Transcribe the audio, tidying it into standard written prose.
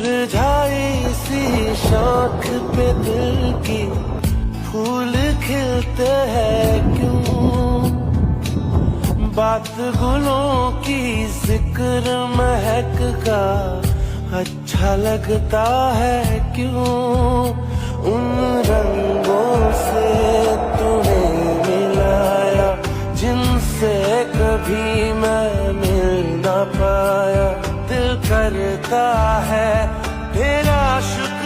मुरझाई सी शाख पे दिल की फूल खिलते हैं क्यों? बात गुलों की जिक्र महक का अच्छा लगता है क्यों? उन रंगों से तुम्हें मिलाया जिनसे कभी मैं मिल ना पाया। दिल करता है तेरा शुक्र